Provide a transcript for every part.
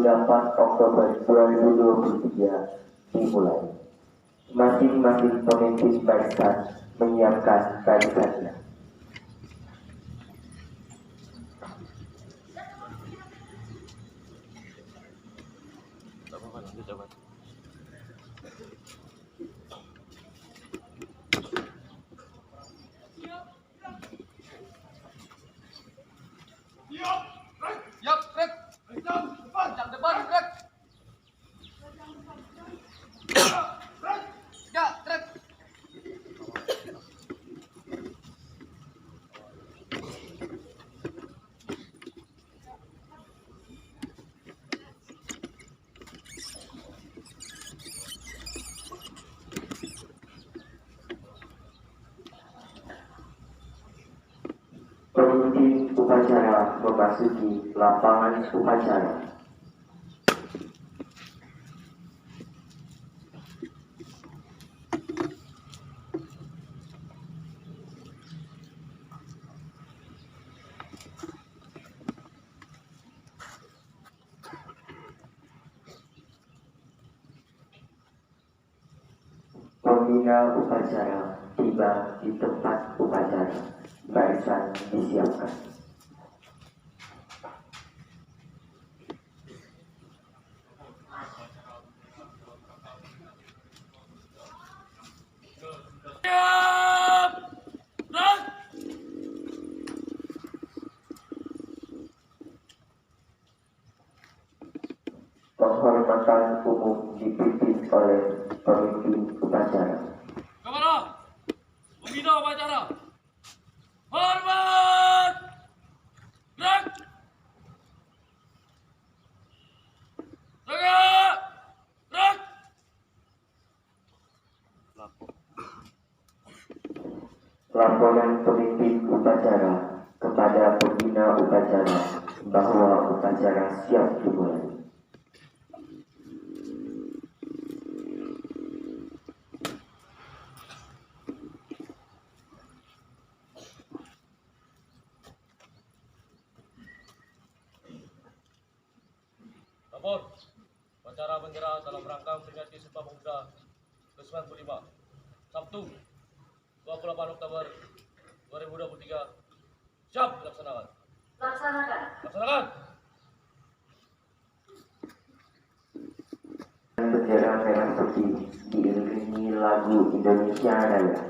28 Oktober 2023 dimulai. Masing-masing pemimpin barisan menyiapkan barisannya. Pemimpin upacara memasuki lapangan upacara. Pembina upacara tiba di tempat upacara. Barisan disiapkan. Penghormatan umum dipimpin oleh pemimpin upacara. Kemana? Pembina upacara. Hormat! Gerak! Tegak! Gerak! Laporan pemimpin upacara kepada pembina upacara bahwa upacara siap dimulai. Lapor, upacara bendera dalam rangka memperingati Sumpah Pemuda ke-95, Sabtu, 28 Oktober 2023, siap dilaksanakan. Laksanakan. Bendera merah putih diiringi lagu Indonesia Raya.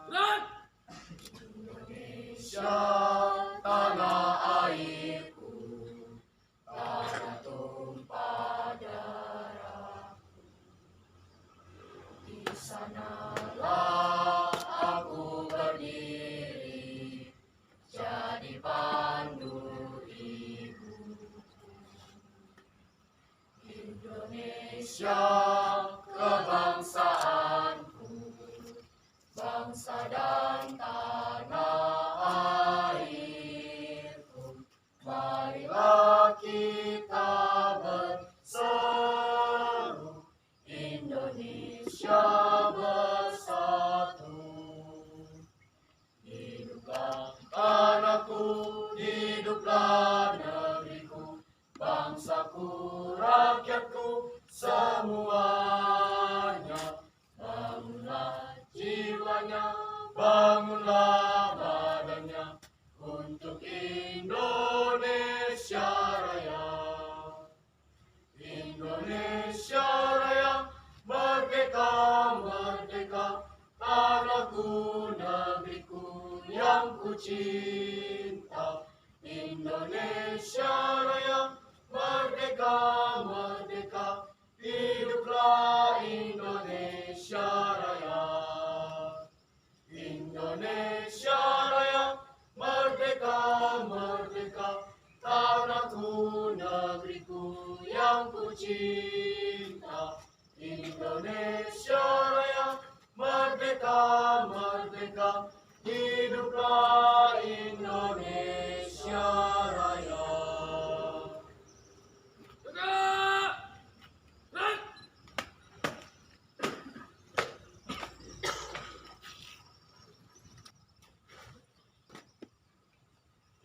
Gerak! Indonesia, tanah airku, tanah tumpah darahku. Di sanalah aku berdiri, jadi pandu ibuku. Indonesia, kebangsaanku, bangsa dan tanah airku. Marilah kita berseru, Indonesia bersatu. Hiduplah tanahku, hiduplah negeriku, bangsaku, rakyatku, semuanya. Bangunlah jiwanya, bangunlah badannya, untuk Indonesia Raya. Indonesia Raya, merdeka, merdeka, tanahku, negeriku yang ku cinta. Indonesia Raya, merdeka, merdeka, hiduplah Indonesia Raya. Indonesia Raya, merdeka, merdeka, tanahku, negeriku yang ku cinta. Indonesia Raya, merdeka, merdeka, hiduplah Indonesia Raya. Gerak! Gerak!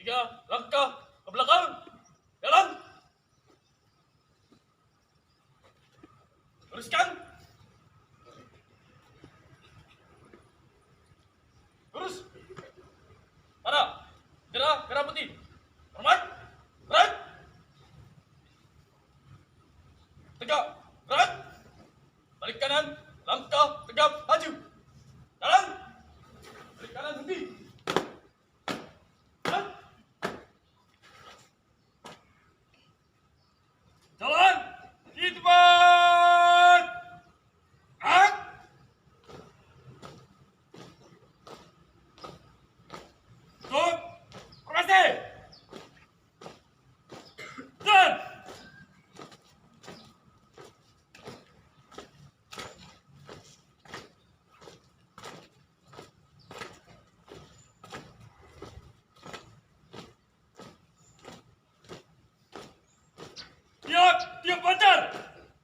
Tiga langkah ke belakang. Jalan. Luruskan. Lurus. Pada. Gerak, gerak putih. Hormat. Gerak. Tegak. Gerak. Balik kanan. Langkah. Tegap. Maju. Jalan. Balik kanan. Henti. Jalan. Jalan. Di depan. Gerak. Stop. Formasi. Jalan. Tiap, tiap pacar.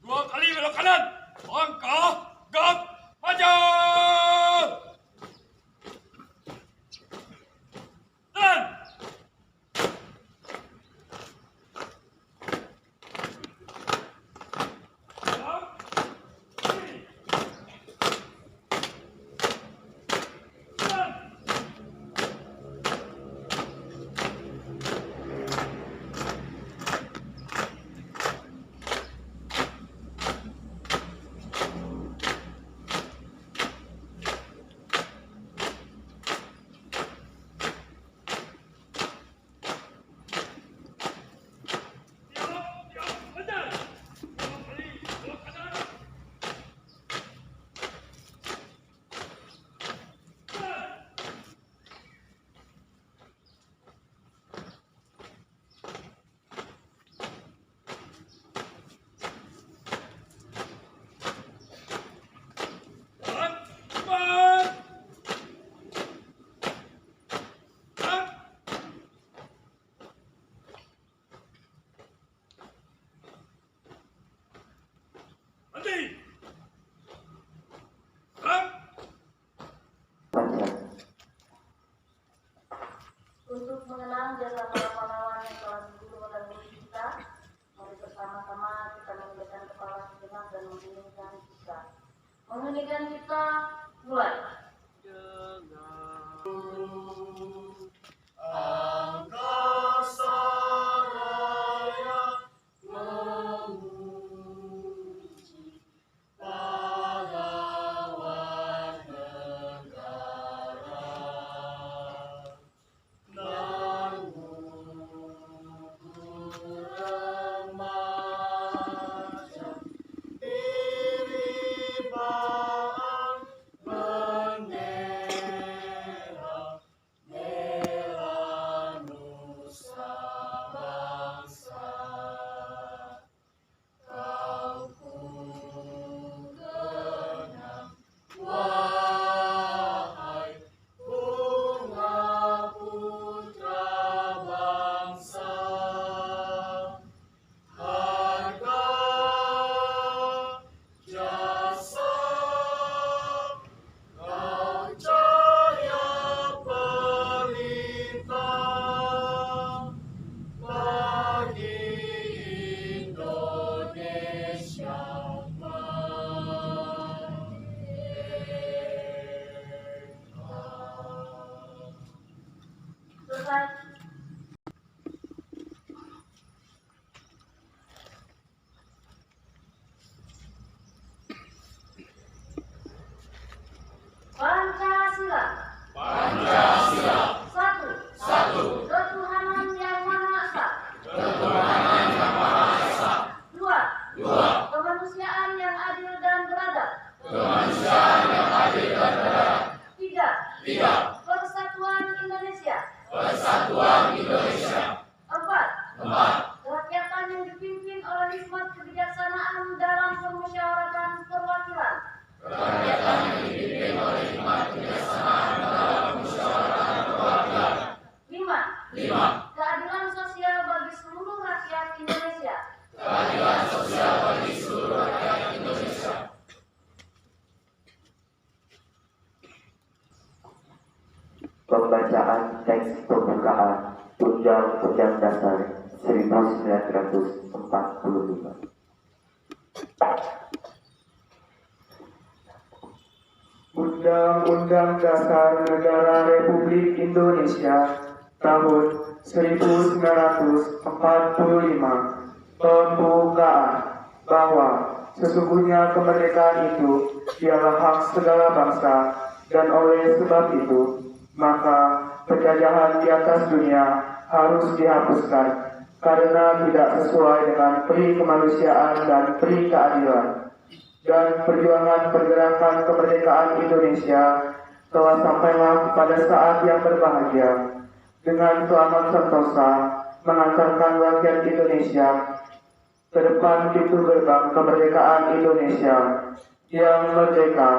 Dua kali belok kanan. Langkah, gap, maju. Jalan. Gap, kiri. Jalan. Untuk mengenang jasa para pahlawan yang telah gugur oleh murid kita, mari bersama-sama kita menggerakkan kepala sejenak dan mengheningkan kita. Mengheningkan kita, mulai. Angkasa Raya memuji pahlawan negara. selesai. Pancasila. Pancasila. Satu. Ketuhanan Yang Maha Esa. Ketuhanan Yang Maha Esa. Dua. 2. Kemanusiaan yang adil dan beradab. Kemanusiaan yang adil dan beradab. 3. Persatuan Indonesia. Persatuan Indonesia. 4. Kerakyatan yang dipimpin oleh hikmat kebijaksanaan dalam permusyawaratan perwakilan. Kerakyatan yang dipimpin oleh hikmat kebijaksanaan dalam musyawarah perwakilan. 5. Keadilan sosial bagi seluruh rakyat Indonesia. Keadilan sosial bagi seluruh rakyat Indonesia. Pembacaan teks pembukaan Undang-Undang Dasar 1945. Undang-Undang Dasar Negara Republik Indonesia tahun 1945 pembukaan bahwa sesungguhnya kemerdekaan itu ialah hak segala bangsa dan oleh sebab itu maka penjajahan di atas dunia harus dihapuskan karena tidak sesuai dengan peri kemanusiaan dan peri keadilan. Dan perjuangan pergerakan kemerdekaan Indonesia telah sampailah pada saat yang berbahagia dengan selamat sentosa mengantarkan rakyat Indonesia ke depan pintu gerbang kemerdekaan Indonesia yang merdeka,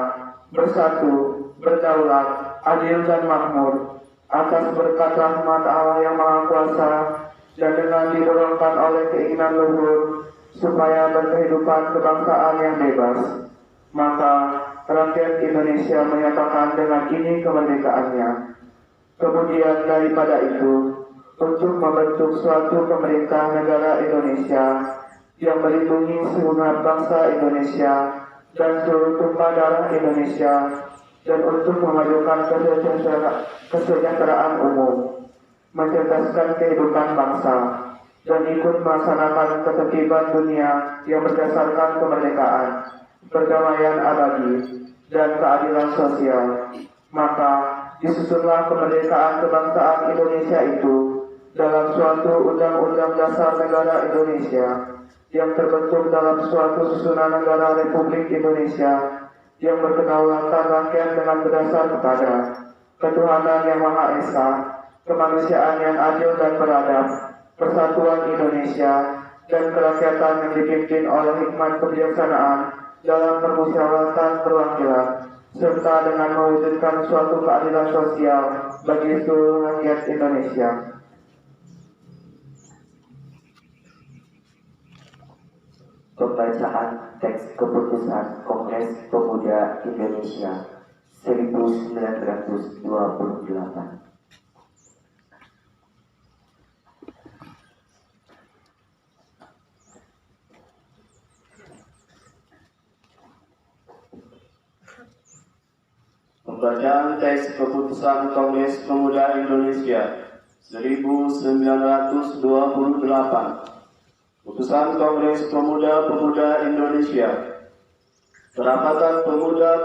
bersatu, berdaulat, adil dan makmur atas berkat rahmat Allah yang Maha Kuasa dan dengan didorongkan oleh keinginan luhur supaya berkehidupan kebangsaan yang bebas. Maka rakyat Indonesia menyatakan dengan ini kemerdekaannya. Kemudian daripada itu, untuk membentuk suatu pemerintah negara Indonesia yang melindungi segenap bangsa Indonesia dan seluruh tumpah darah Indonesia, dan untuk memajukan kesejahteraan umum, mencerdaskan kehidupan bangsa, dan ikut melaksanakan ketertiban dunia yang berdasarkan kemerdekaan, perdamaian abadi, dan keadilan sosial. Maka disusunlah kemerdekaan kebangsaan Indonesia itu dalam suatu Undang-Undang Dasar Negara Indonesia yang terbentuk dalam suatu susunan negara Republik Indonesia yang berkedaulatan rakyat dengan berdasar kepada ketuhanan yang Maha Esa, kemanusiaan yang adil dan beradab, persatuan Indonesia, dan kerakyatan yang dipimpin oleh hikmat kebijaksanaan dalam permusyawaratan perwakilan, serta dengan mewujudkan suatu keadilan sosial bagi seluruh rakyat Indonesia. Pembacaan teks keputusan Kongres Pemuda Indonesia 1928. Pembacaan teks keputusan Kongres Pemuda Indonesia 1928. Putusan Kongres Pemuda Indonesia. Perapatan Pemuda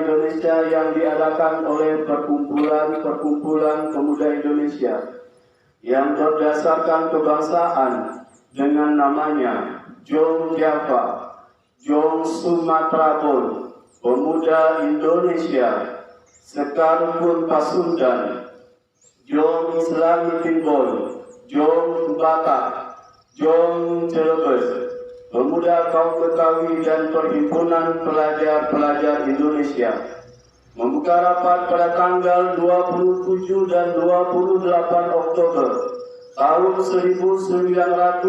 Indonesia yang diadakan oleh Perkumpulan Pemuda Indonesia yang berdasarkan kebangsaan dengan namanya Jong Java, Jong Sumatera Pun, Pemuda Indonesia, Sekar Pun Pasundan, Jong Islami Timbol, Jong Batak, Jong Cirebes, Pemuda Kaum Betawi dan Perhimpunan Pelajar-Pelajar Indonesia membuka rapat pada tanggal 27 dan 28 Oktober tahun 1928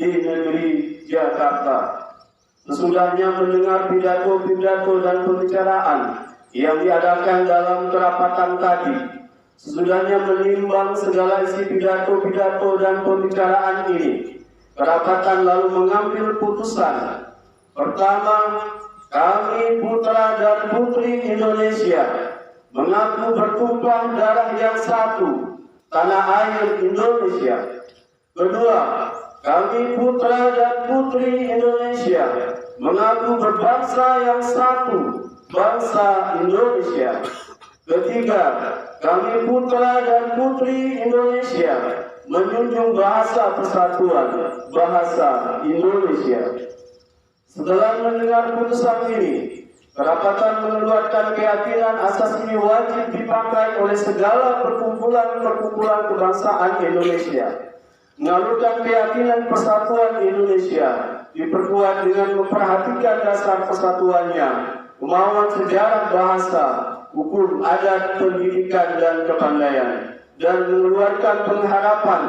di negeri Jakarta. Sesudahnya mendengar pidato-pidato dan pembicaraan yang diadakan dalam kerapatan tadi, sesudahnya menimbang segala isi pidato-pidato dan pembicaraan ini, kerapatan lalu mengambil putusan. Pertama, kami putra dan putri Indonesia mengaku bertumpah darah yang satu, tanah air Indonesia. Kedua, kami putra dan putri Indonesia mengaku berbangsa yang satu, bangsa Indonesia. Ketiga, kami putra dan putri Indonesia menjunjung bahasa persatuan, bahasa Indonesia. Setelah mendengar putusan ini, kerapatan mengeluarkan keyakinan asas ini wajib dipakai oleh segala perkumpulan-perkumpulan kebangsaan Indonesia. Mengalurkan keyakinan persatuan Indonesia diperkuat dengan memperhatikan dasar persatuannya, kemauan sejarah bahasa, hukum adat, pendidikan, dan kepandaian, dan mengeluarkan pengharapan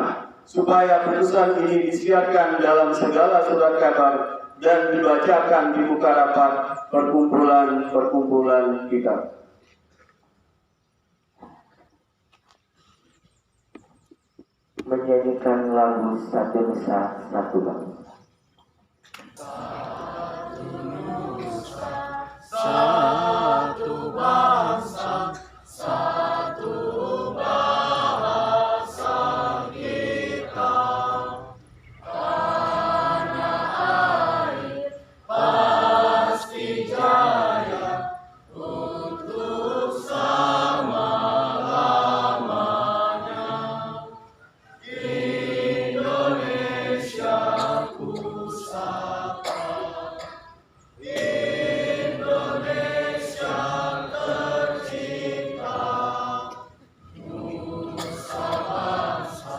supaya putusan ini disiarkan dalam segala surat kabar dan dibacakan di muka rapat perkumpulan-perkumpulan kita. Menyanyikan lagu Satu Nusa Satu Bangsa. Satu bangsa, satu bahasa kita. Tanah air pasti jaya untuk selama-lamanya. Indonesia ku sapa. Indonesia tercinta, nusa bangsa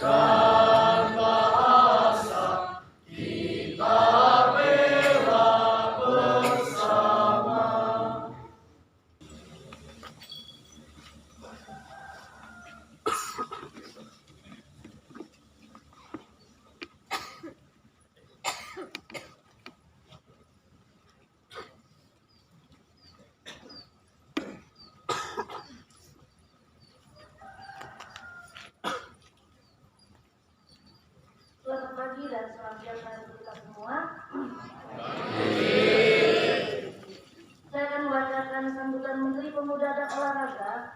dan bahasa kita bela bersama. Selamat pagi dan salam sejahtera untuk kita semua. Saya akan membacakan sambutan Menteri Pemuda dan Olahraga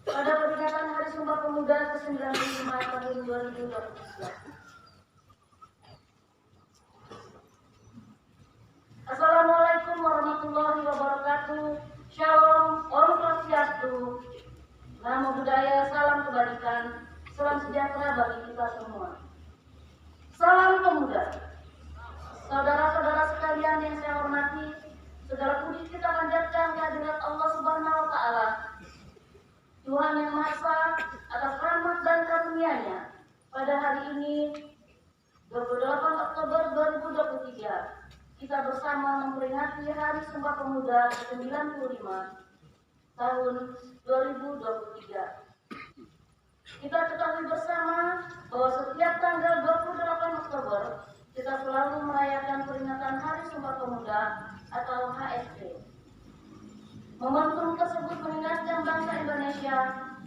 pada peringatan Hari Sumpah Pemuda ke-95 tahun 2023. Assalamualaikum warahmatullahi wabarakatuh. Shalom, Om Swastiastu. Namo Buddhaya, salam kebaikan, salam sejahtera bagi kita semua. Salam pemuda. Saudara-saudara sekalian yang saya hormati, segala puji kita panjatkan kehadirat Allah Subhanahu wa Ta'ala, Tuhan yang Maha Esa, atas rahmat dan karunia-Nya pada hari ini 28 Oktober 2023 kita bersama memperingati Hari Sumpah Pemuda ke-95 tahun 2023. Kita ketahui bersama bahwa setiap tanggal 28 Oktober kita selalu merayakan peringatan Hari Sumpah Pemuda atau HSP. Momentum tersebut mengingatkan bangsa Indonesia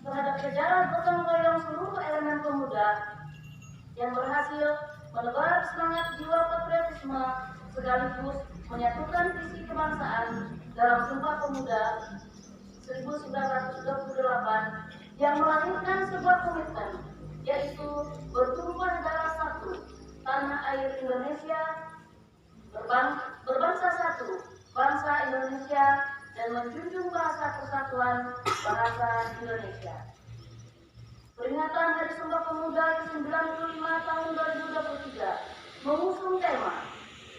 terhadap sejarah gotong royong seluruh elemen pemuda yang berhasil menebar semangat jiwa patriotisme sekaligus menyatukan visi kebangsaan dalam Sumpah Pemuda 1928 yang melahirkan sebuah komitmen, yaitu bertumpah darah satu, tanah air Indonesia, berbangsa satu, bangsa Indonesia, dan menjunjung bahasa persatuan, bahasa Indonesia. Peringatan Hari Sumpah Pemuda ke-95 tahun 2023 mengusung tema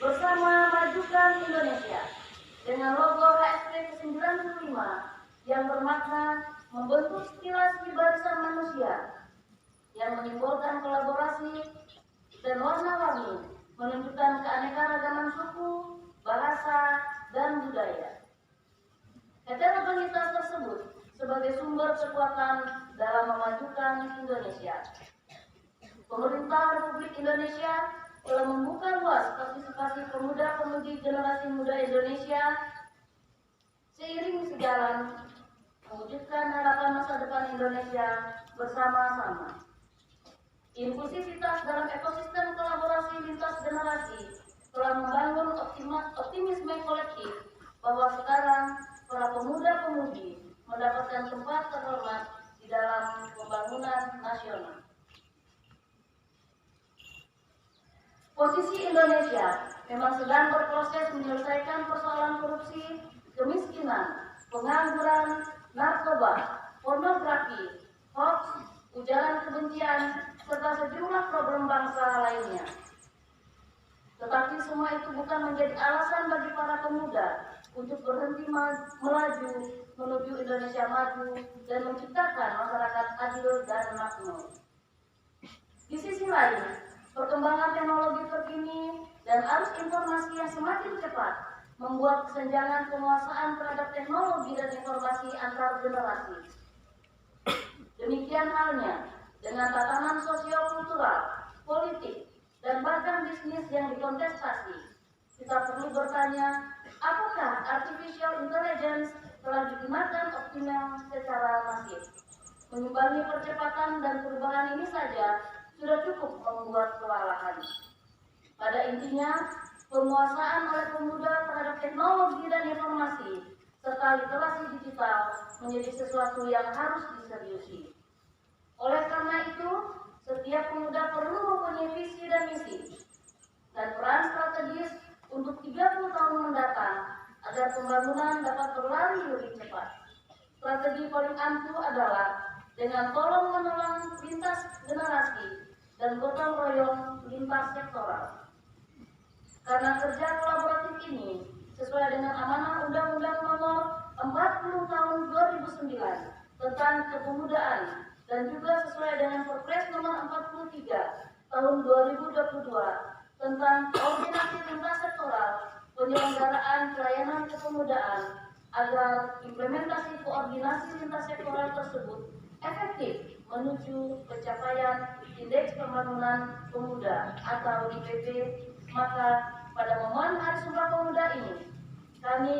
Bersama Majukan Indonesia dengan logo HSP ke-95 yang bermakna membentuk stilasi barisan manusia yang menyimbolkan kolaborasi dan warna-warni, menunjukkan keanekaragaman suku, bahasa, dan budaya. Heterogenitas tersebut sebagai sumber kekuatan dalam memajukan Indonesia. Pemerintah Republik Indonesia telah membuka luas partisipasi pemuda-pemudi generasi muda Indonesia seiring sejalan mewujudkan harapan masa depan Indonesia bersama-sama. Inklusivitas dalam ekosistem kolaborasi lintas generasi telah membangun optimisme kolektif bahwa sekarang para pemuda-pemudi mendapatkan tempat terhormat di dalam pembangunan nasional. Posisi Indonesia memang sedang berproses menyelesaikan persoalan korupsi, kemiskinan, pengangguran, narkoba, pornografi, hoax, ujaran kebencian, serta sejumlah problem bangsa lainnya. Tetapi semua itu bukan menjadi alasan bagi para pemuda untuk berhenti melaju menuju Indonesia maju dan menciptakan masyarakat adil dan makmur. Di sisi lain, perkembangan teknologi terkini dan arus informasi yang semakin cepat membuat kesenjangan penguasaan terhadap teknologi dan informasi antar generasi. Demikian halnya dengan tatanan sosio-kultural, politik, dan bahkan bisnis yang dikontestasi. Kita perlu bertanya, apakah artificial intelligence telah digunakan optimal secara masif? Mengimbangi percepatan dan perubahan ini saja sudah cukup membuat kewalahan. Pada intinya, penguasaan oleh pemuda terhadap teknologi dan informasi serta literasi digital menjadi sesuatu yang harus diseriusi. Oleh karena itu, setiap pemuda perlu mempunyai visi dan misi dan peran strategis untuk 30 tahun mendatang agar pembangunan dapat berlari lebih cepat. Strategi paling ampuh adalah dengan tolong-menolong lintas generasi dan gotong royong lintas sektoral. Karena kerja kolaboratif ini sesuai dengan amanah Undang-Undang Nomor 40 Tahun 2009 tentang kepemudaan dan juga sesuai dengan Perpres Nomor 43 Tahun 2022 tentang koordinasi lintas sektoral penyelenggaraan pelayanan kepemudaan agar implementasi koordinasi lintas sektoral tersebut efektif menuju pencapaian Indeks Pembangunan Pemuda atau IPP, maka pada momen Hari Sumpah Pemuda ini kami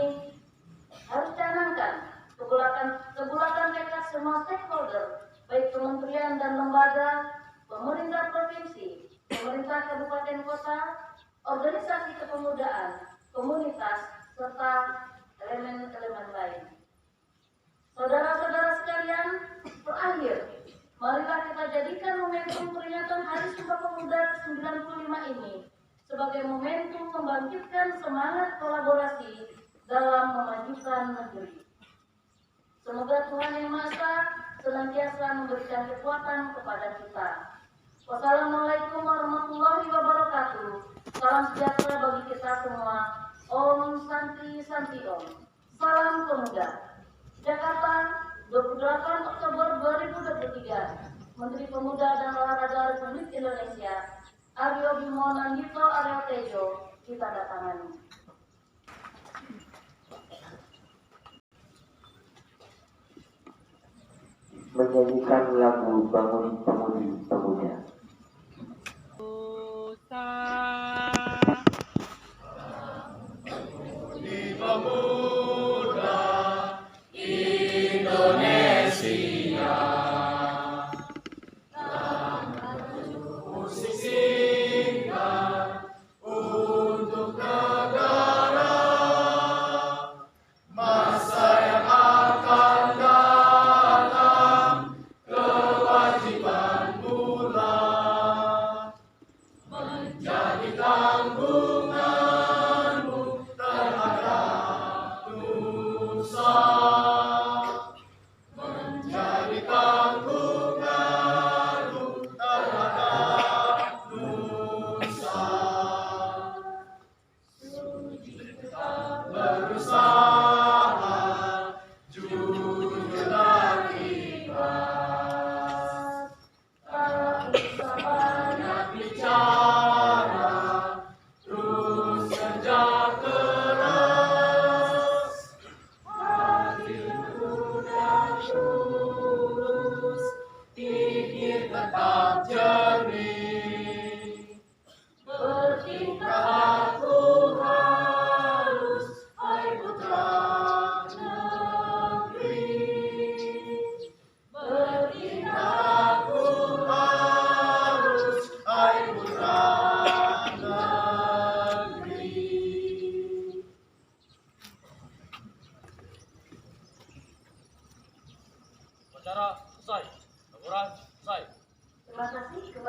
harus canangkan kebulatan tekad semua stakeholder, baik kementerian dan lembaga, pemerintah provinsi, pemerintah kabupaten kota, organisasi kepemudaan, komunitas, serta elemen-elemen lain. Saudara-saudara sekalian, terakhir, marilah kita jadikan momentum peringatan Hari Sumpah Pemuda ke-95 ini sebagai momentum membangkitkan semangat kolaborasi dalam memajukan negeri. Semoga Tuhan Yang Maha Esa senantiasa memberikan kekuatan kepada kita. Wassalamualaikum warahmatullahi wabarakatuh. Salam sejahtera bagi kita semua. Om Santi Santi Om. Salam Pemuda. Jakarta, 28 Oktober 2023. Menteri Pemuda dan Olahraga Republik Indonesia, Aryo Bimo Nandito Aryo Tejo, ditandatangani. Menyanyikan lagu Bangun Pemudi Pemuda. Kewajibanmu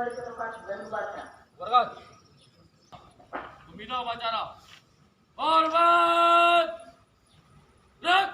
kembali ke tempat dan membaca. Berkat. Pembina upacara. Hormat. Gerak.